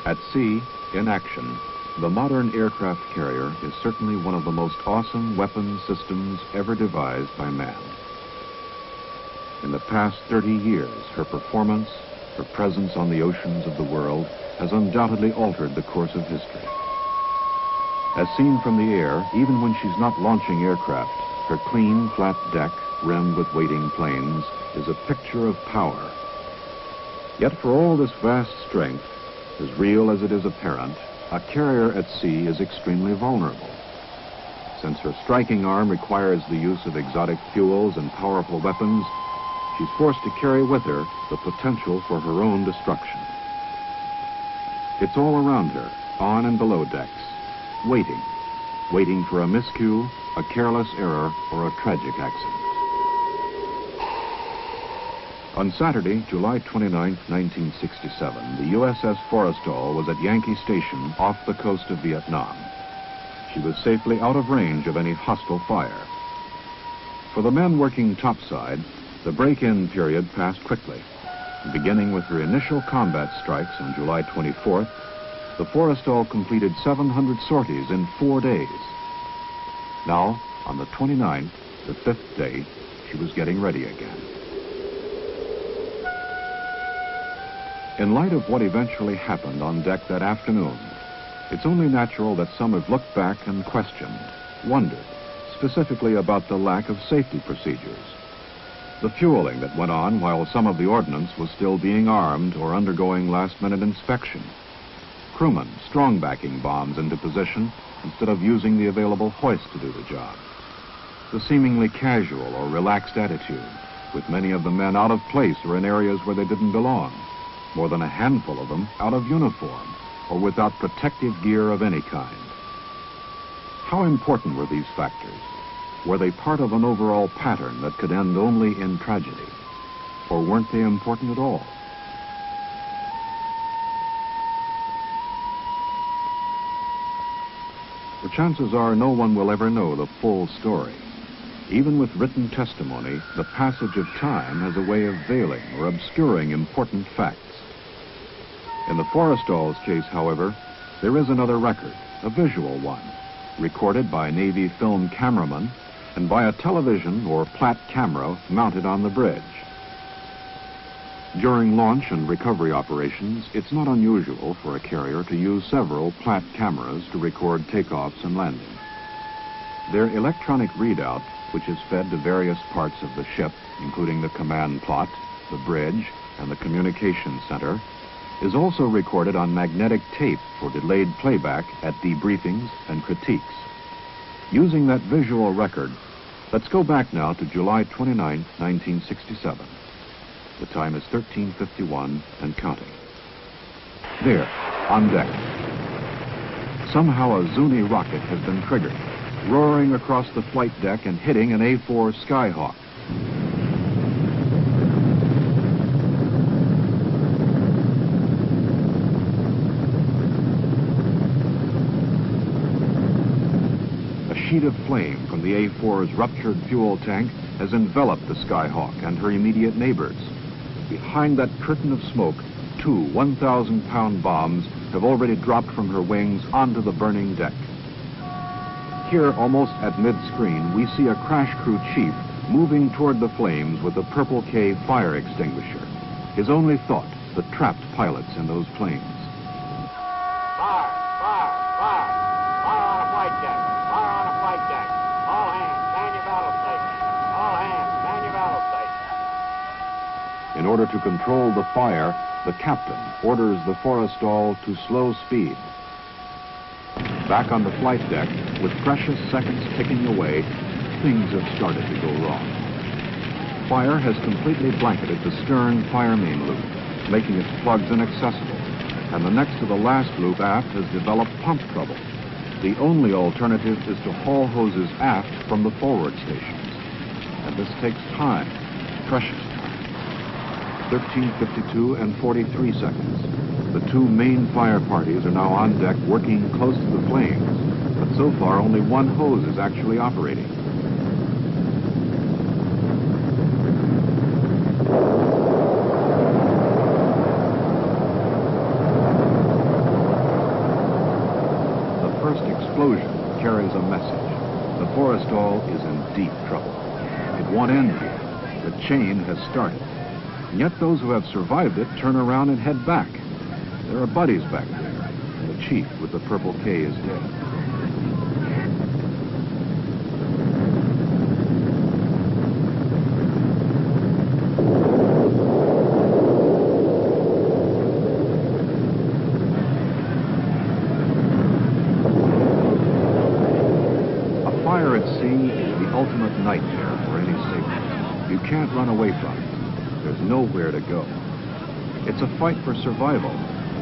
At sea, in action, the modern aircraft carrier is certainly one of the most awesome weapon systems ever devised by man. In the past 30 years, her performance, her presence on the oceans of the world, has undoubtedly altered the course of history. As seen from the air, even when she's not launching aircraft, her clean, flat deck, rimmed with waiting planes, is a picture of power. Yet for all this vast strength, as real as it is apparent, a carrier at sea is extremely vulnerable. Since her striking arm requires the use of exotic fuels and powerful weapons, she's forced to carry with her the potential for her own destruction. It's all around her, on and below decks, waiting for a miscue, a careless error, or a tragic accident. On Saturday, July 29, 1967, the USS Forrestal was at Yankee Station off the coast of Vietnam. She was safely out of range of any hostile fire. For the men working topside, the break-in period passed quickly. Beginning with her initial combat strikes on July 24th, the Forrestal completed 700 sorties in 4 days. Now, on the 29th, the 5th day, she was getting ready again. In light of what eventually happened on deck that afternoon, it's only natural that some have looked back and questioned, wondered, specifically about the lack of safety procedures. The fueling that went on while some of the ordnance was still being armed or undergoing last-minute inspection. Crewmen strong-backing bombs into position instead of using the available hoist to do the job. The seemingly casual or relaxed attitude, with many of the men out of place or in areas where they didn't belong. More than a handful of them out of uniform or without protective gear of any kind. How important were these factors? Were they part of an overall pattern that could end only in tragedy? Or weren't they important at all? The chances are no one will ever know the full story. Even with written testimony, the passage of time has a way of veiling or obscuring important facts. In the Forrestal's case, however, there is another record, a visual one, recorded by Navy film cameramen and by a television or Platt camera mounted on the bridge. During launch and recovery operations, it's not unusual for a carrier to use several Platt cameras to record takeoffs and landings. Their electronic readout, which is fed to various parts of the ship, including the command plot, the bridge, and the communications center, is also recorded on magnetic tape for delayed playback at debriefings and critiques. Using that visual record, let's go back now to July 29, 1967. The time is 13:51 and counting. There, on deck. Somehow a Zuni rocket has been triggered, roaring across the flight deck and hitting an A-4 Skyhawk. A sheet of flame from the A-4's ruptured fuel tank has enveloped the Skyhawk and her immediate neighbors. Behind that curtain of smoke, 2 1,000-pound bombs have already dropped from her wings onto the burning deck. Here, almost at mid-screen, we see a crash crew chief moving toward the flames with a Purple K fire extinguisher. His only thought, the trapped pilots in those planes. Fire! Fire! Fire! Fire on a flight deck! Fire on a flight deck! All hands, man your battle station! All hands, man your battle station! In order to control the fire, the captain orders the Forrestal to slow speed. Back on the flight deck, with precious seconds ticking away, things have started to go wrong. Fire has completely blanketed the stern fire main loop, making its plugs inaccessible, and the next to the last loop aft has developed pump trouble. The only alternative is to haul hoses aft from the forward stations. And this takes time, precious time. 13:52 and 43 seconds. The 2 main fire parties are now on deck working close to the flames, but so far only one hose is actually operating. explosion carries a message. The Forrestal is in deep trouble. It won't end here. The chain has started. And yet those who have survived it turn around and head back. There are buddies back there, and the chief with the purple K is dead. Fire at sea is the ultimate nightmare for any sailor. You can't run away from it. There's nowhere to go. It's a fight for survival.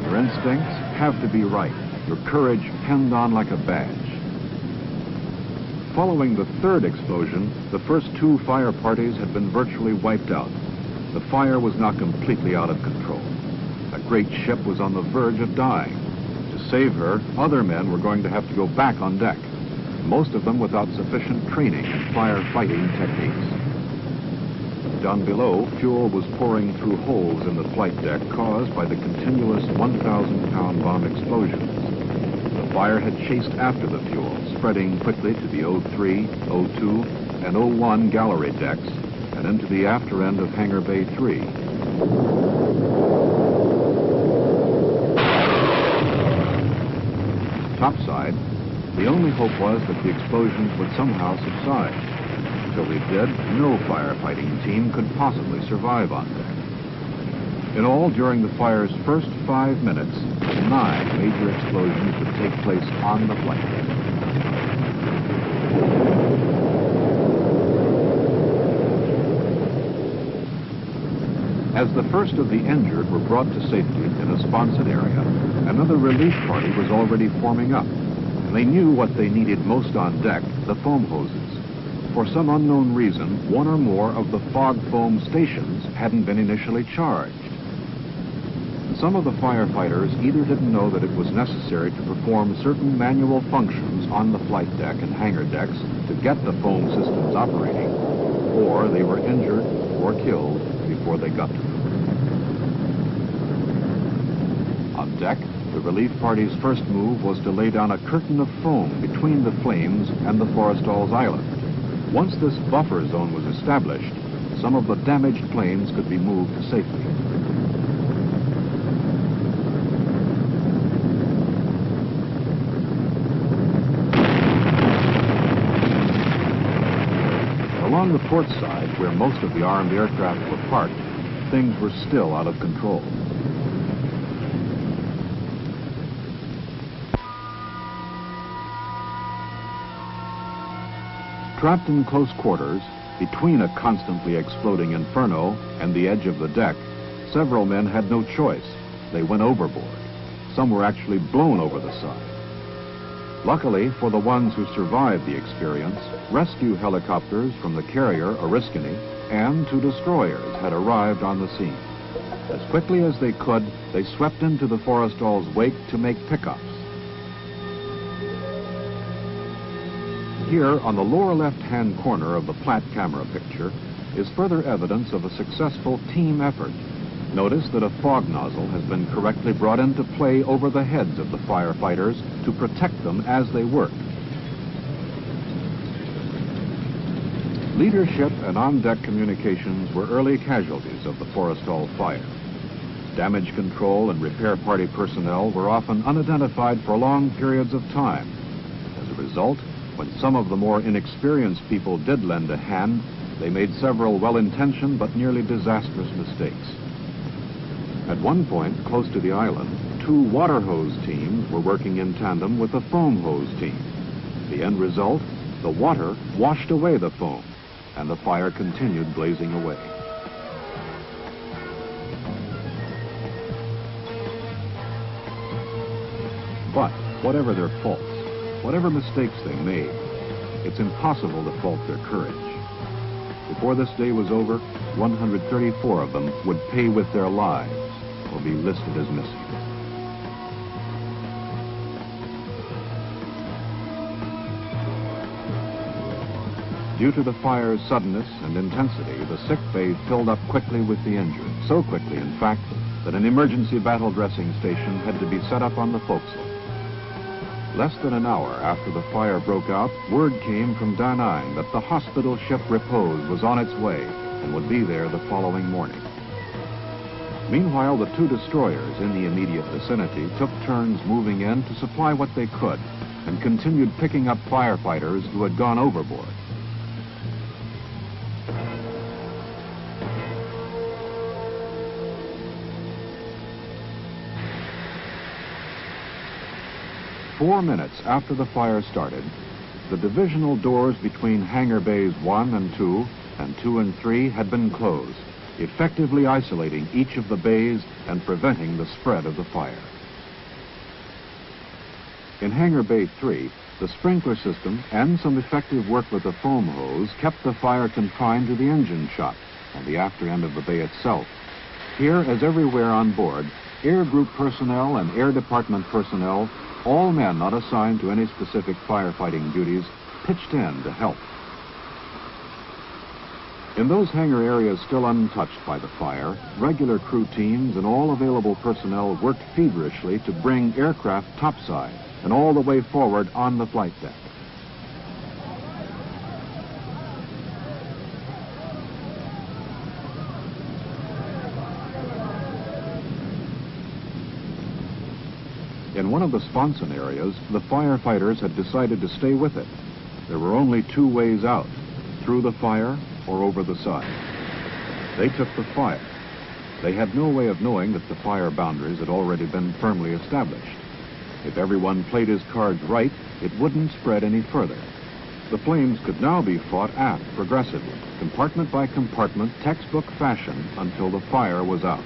Your instincts have to be right. Your courage pinned on like a badge. Following the third explosion, the first two fire parties had been virtually wiped out. The fire was not completely out of control. A great ship was on the verge of dying. To save her, other men were going to have to go back on deck, most of them without sufficient training in firefighting techniques. Down below, fuel was pouring through holes in the flight deck caused by the continuous 1,000-pound bomb explosions. The fire had chased after the fuel, spreading quickly to the O3, O2, and O1 gallery decks and into the after end of Hangar Bay 3. Topside, the only hope was that the explosions would somehow subside. Until they did, no firefighting team could possibly survive on deck. In all, during the fire's first 5 minutes, 9 major explosions would take place on the flight deck. As the first of the injured were brought to safety in a sponsored area, another relief party was already forming up. They knew what they needed most on deck, the foam hoses. For some unknown reason, one or more of the fog foam stations hadn't been initially charged. Some of the firefighters either didn't know that it was necessary to perform certain manual functions on the flight deck and hangar decks to get the foam systems operating, or they were injured or killed before they got to them. On deck, the relief party's first move was to lay down a curtain of foam between the flames and the Forrestal's island. Once this buffer zone was established, some of the damaged planes could be moved to safety. Along the port side, where most of the armed aircraft were parked, things were still out of control. Trapped in close quarters, between a constantly exploding inferno and the edge of the deck, several men had no choice. They went overboard. Some were actually blown over the side. Luckily for the ones who survived the experience, rescue helicopters from the carrier Oriskany and 2 destroyers had arrived on the scene. As quickly as they could, they swept into the Forrestal's wake to make pickups. Here, on the lower left-hand corner of the Platt camera picture, is further evidence of a successful team effort. Notice that a fog nozzle has been correctly brought into play over the heads of the firefighters to protect them as they work. Leadership and on-deck communications were early casualties of the Forrestal fire. Damage control and repair party personnel were often unidentified for long periods of time. As a result, when some of the more inexperienced people did lend a hand, they made several well-intentioned but nearly disastrous mistakes. At one point, close to the island, 2 water hose teams were working in tandem with a foam hose team. The end result, the water washed away the foam, and the fire continued blazing away. But whatever their faults, whatever mistakes they made, it's impossible to fault their courage. Before this day was over, 134 of them would pay with their lives or be listed as missing. Due to the fire's suddenness and intensity, the sick bay filled up quickly with the injured. So quickly, in fact, that an emergency battle dressing station had to be set up on the forecastle. Less than an hour after the fire broke out, word came from Da Nang that the hospital ship Repose was on its way and would be there the following morning. Meanwhile, the two destroyers in the immediate vicinity took turns moving in to supply what they could and continued picking up firefighters who had gone overboard. Four minutes after the fire started, the divisional doors between hangar bays 1 and 2 and 2 and 3 had been closed, effectively isolating each of the bays and preventing the spread of the fire. In hangar bay 3, the sprinkler system and some effective work with the foam hose kept the fire confined to the engine shop and the after end of the bay itself. Here, as everywhere on board, Air Group personnel and Air Department personnel, all men not assigned to any specific firefighting duties, pitched in to help. In those hangar areas still untouched by the fire, regular crew teams and all available personnel worked feverishly to bring aircraft topside and all the way forward on the flight deck. In one of the sponson areas, the firefighters had decided to stay with it. There were only two ways out, through the fire or over the side. They took the fire. They had no way of knowing that the fire boundaries had already been firmly established. If everyone played his cards right, it wouldn't spread any further. The flames could now be fought aft progressively, compartment by compartment, textbook fashion, until the fire was out.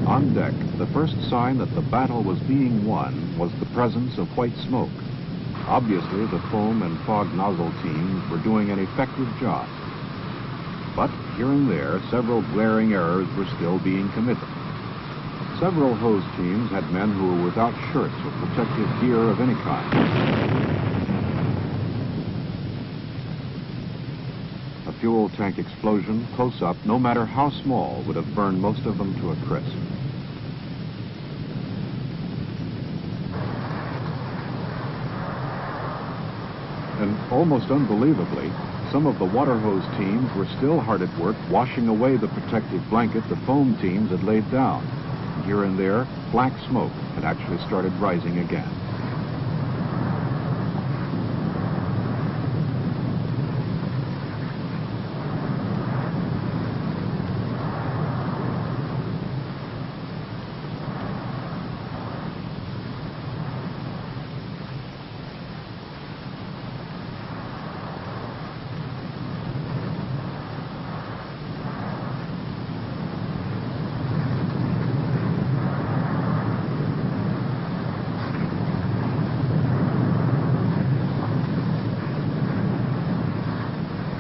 On deck, the first sign that the battle was being won was the presence of white smoke. Obviously, the foam and fog nozzle teams were doing an effective job. But here and there, several glaring errors were still being committed. Several hose teams had men who were without shirts or protective gear of any kind. A fuel tank explosion, close up, no matter how small, would have burned most of them to a crisp. And almost unbelievably, some of the water hose teams were still hard at work washing away the protective blanket the foam teams had laid down. And here and there, black smoke had actually started rising again.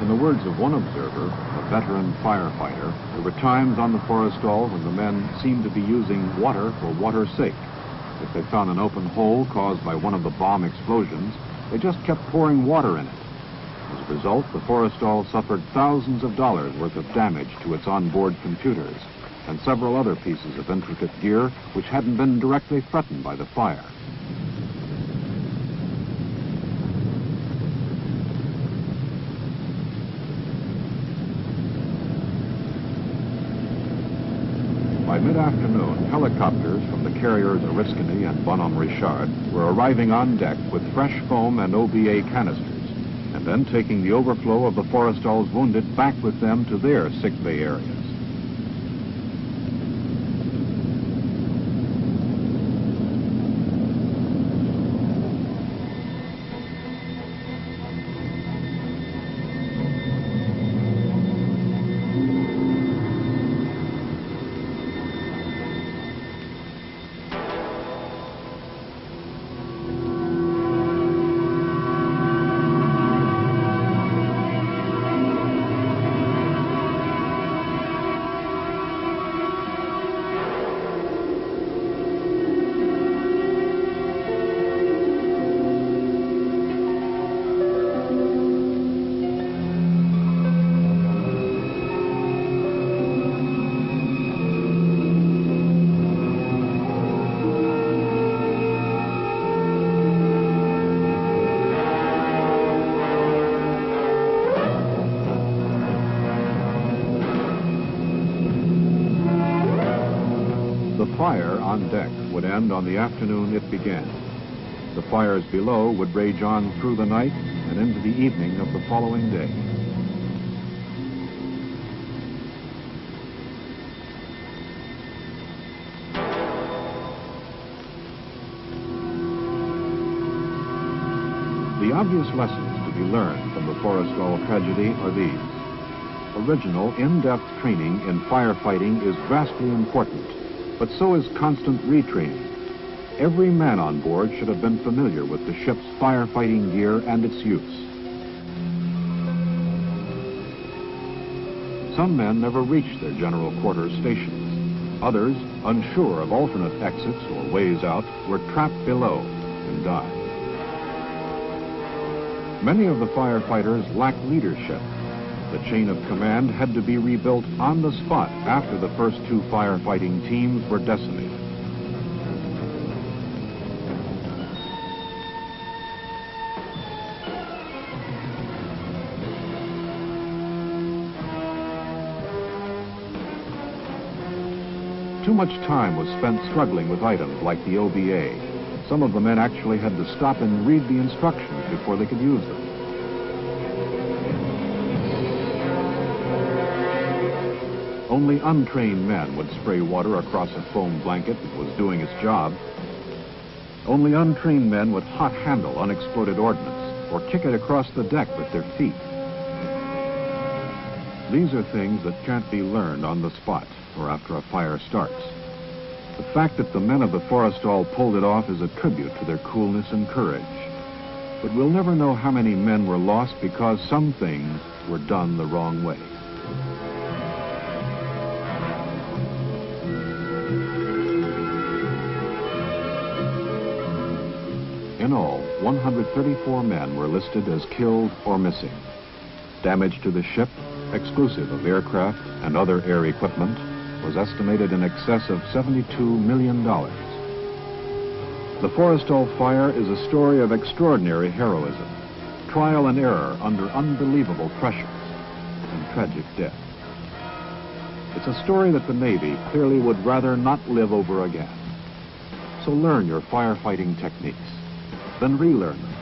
In the words of one observer, a veteran firefighter, there were times on the Forrestal when the men seemed to be using water for water's sake. If they found an open hole caused by one of the bomb explosions, they just kept pouring water in it. As a result, the Forrestal suffered thousands of dollars worth of damage to its onboard computers and several other pieces of intricate gear which hadn't been directly threatened by the fire. By mid-afternoon, helicopters from the carriers Oriskany and Bonhomme Richard were arriving on deck with fresh foam and OBA canisters, and then taking the overflow of the Forrestal's wounded back with them to their sick bay areas. fire on deck would end on the afternoon it began. The fires below would rage on through the night and into the evening of the following day. The obvious lessons to be learned from the Forrestal tragedy are these. Original, in-depth training in firefighting is vastly important, but so is constant retraining. Every man on board should have been familiar with the ship's firefighting gear and its use. Some men never reached their general quarters stations. Others, unsure of alternate exits or ways out, were trapped below and died. Many of the firefighters lacked leadership. The chain of command had to be rebuilt on the spot after the first two firefighting teams were decimated. Too much time was spent struggling with items like the OBA. Some of the men actually had to stop and read the instructions before they could use them. Only untrained men would spray water across a foam blanket that was doing its job. Only untrained men would hot handle unexploded ordnance or kick it across the deck with their feet. These are things that can't be learned on the spot or after a fire starts. The fact that the men of the Forrestal pulled it off is a tribute to their coolness and courage. But we'll never know how many men were lost because some things were done the wrong way. In all, 134 men were listed as killed or missing. Damage to the ship, exclusive of aircraft and other air equipment, was estimated in excess of $72 million. The Forrestal fire is a story of extraordinary heroism, trial and error under unbelievable pressures, and tragic death. It's a story that the Navy clearly would rather not live over again. So learn your firefighting techniques, then relearn them.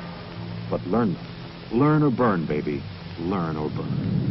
But learn them. Learn or burn, baby. Learn or burn.